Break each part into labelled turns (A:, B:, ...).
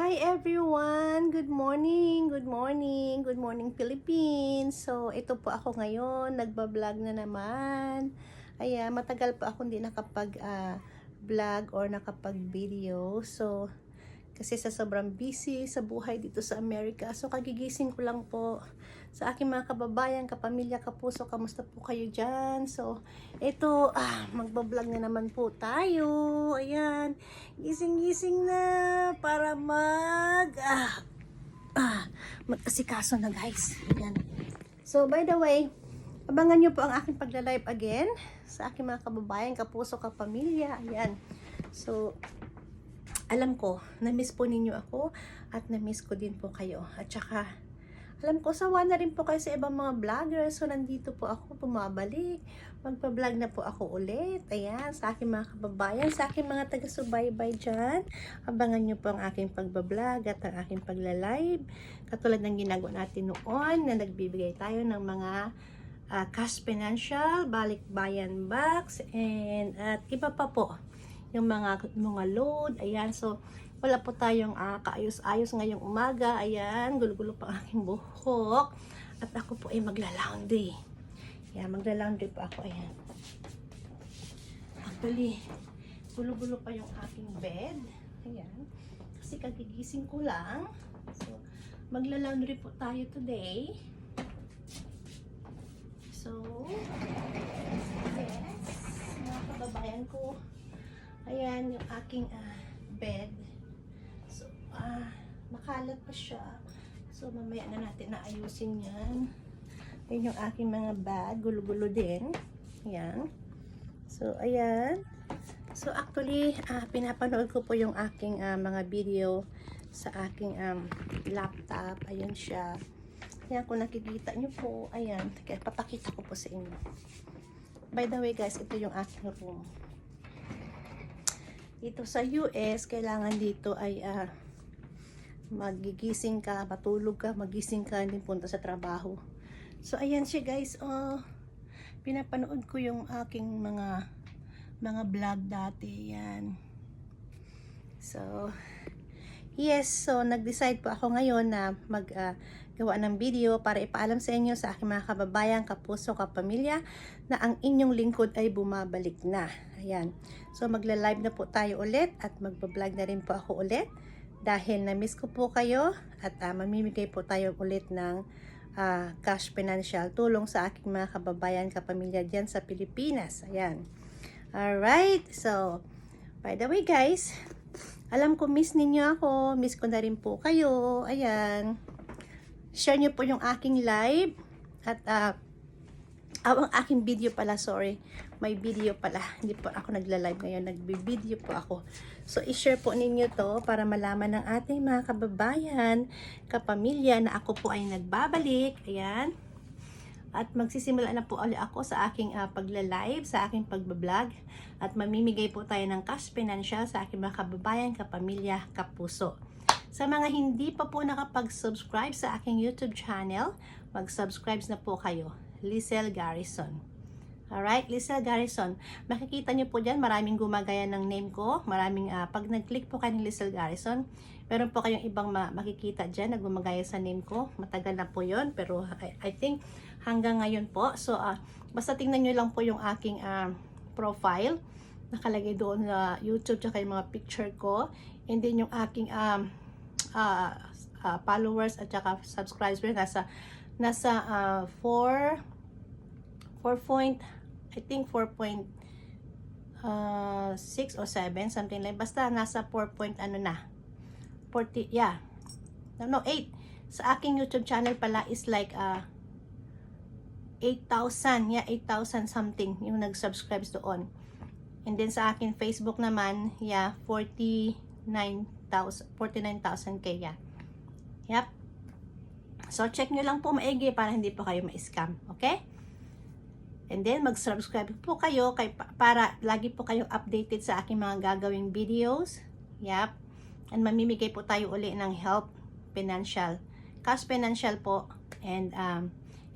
A: Hi everyone! Good morning! Good morning! Good morning Philippines! So, ito po ako ngayon. Nagbablog na naman. Ayan, matagal pa ako hindi nakapag-vlog or nakapag-video. So, kasi sa sobrang busy sa buhay dito sa Amerika. So, kagigising ko lang po sa aking mga kababayan, kapamilya, kapuso. Kamusta po kayo dyan? So, ito, magbablog na naman po tayo. Ayan, gising-gising na para mag-asikaso na guys. Ayan. So, by the way, abangan nyo po ang aking pagla-live again sa aking mga kababayan, kapuso, kapamilya. Ayan. So, alam ko, na-miss po ninyo ako at na-miss ko din po kayo. At saka, alam ko, sawa na rin po kayo sa ibang mga vloggers. So, nandito po ako, bumabalik. Magpa-vlog na po ako ulit. Ayan, sa aking mga kababayan, sa aking mga taga-subaybay dyan. Abangan nyo po ang aking pagbablog at ang aking pagla-live. Katulad ng ginagawa natin noon na nagbibigay tayo ng mga cash financial, balikbayan box, and at iba pa po. Yung mga load, ayan. So, wala po tayong kaayos-ayos ngayong umaga. Ayan, gulo-gulo pa ang aking buhok. At ako po ay magla-laundry. Ayan, magla-laundry po ako. Ayan. Actually, gulo-gulo pa yung aking bed. Ayan. Kasi kagigising ko lang. So, magla-laundry po tayo today. So, yes, mga kababayan ko. Ayan, yung aking bed. So, makalat pa siya. So, mamaya na natin naayusin yan. Ayan yung aking mga bag. Gulo-gulo din. Ayan. So, ayan. So, actually, pinapanood ko po yung aking mga video sa aking laptop. Ayan siya. Ayan, kung nakikita nyo po. Ayan. Kaya papakita ko po sa inyo. By the way, guys, ito yung aking room. Dito sa US, kailangan dito ay magigising ka, matulog ka, magising ka, hindi punta sa trabaho. So, ayan siya guys. Pinapanood ko yung aking mga vlog dati. Ayan. So, yes. So, nag-decide po ako ngayon na gawa ng video para ipaalam sa inyo, sa aking mga kababayan, kapuso, kapamilya, na ang inyong lingkod ay bumabalik na. Ayan. So, magla-live na po tayo ulit at magbablog na rin po ako ulit dahil na-miss ko po kayo at mamimigay po tayo ulit ng cash financial tulong sa aking mga kababayan, kapamilya dyan sa Pilipinas. Ayan. Alright. So, by the way guys, alam ko miss ninyo ako. Miss ko na rin po kayo. Ayan. Share nyo po yung aking live at ang aking video pala, sorry. May video pala. Hindi po ako nagla-live ngayon. Nagbi-video po ako. So, i-share po ninyo to para malaman ng ating mga kababayan, kapamilya na ako po ay nagbabalik. Ayan. At magsisimula na po ulit ako sa aking pagla-live, sa aking pagbablog. At mamimigay po tayo ng cash financial sa aking mga kababayan, kapamilya, kapuso. Sa mga hindi pa po nakapag-subscribe sa aking YouTube channel, mag-subscribe na po kayo. Lizelle Garrison. Alright, Lizelle Garrison. Makikita nyo po dyan, maraming gumagaya ng name ko. Maraming, pag nag-click po kayo ng Lizelle Garrison, meron po kayong ibang makikita dyan na gumagaya sa name ko. Matagal na po yon, pero I think hanggang ngayon po. So, basta tingnan nyo lang po yung aking profile. Nakalagay doon na YouTube, tsaka yung mga picture ko. And then yung aking followers at saka subscribers nasa 4.6 or 7, something like, basta nasa 4 point ano na 40, yeah, no 8 sa aking YouTube channel pala is like 8,000, yeah, 8,000 something yung nag-subscribes doon. And then sa akin Facebook naman, yeah, 49,000 kaya. Yep. So, check nyo lang po maigi para hindi po kayo ma-scam. Okay? And then, mag-subscribe po kayo para lagi po kayong updated sa aking mga gagawing videos. Yep. And mamimigay po tayo uli ng help financial. Cash financial po. And,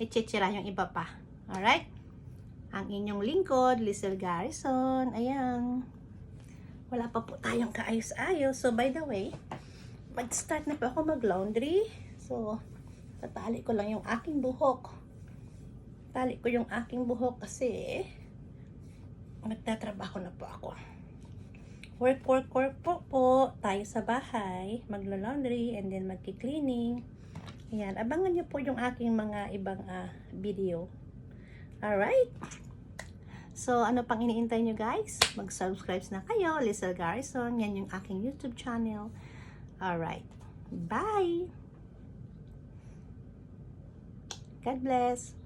A: ichichira yung iba pa. Alright? Ang inyong lingkod, Lizelle Garrison. Ayan. Wala pa po tayong kaayos-ayos. So, by the way, mag-start na po ako mag-laundry. So, tatali ko lang yung aking buhok. Tali ko yung aking buhok kasi nagtatrabaho na po ako. Work po tayo sa bahay. Maglo-laundry and then magki-cleaning. Ayan, abangan nyo po yung aking mga ibang video. Alright? So, ano pang iniintay nyo guys? Mag-subscribe na kayo. Lizelle Garrison. Yan yung aking YouTube channel. Alright. Bye! God bless!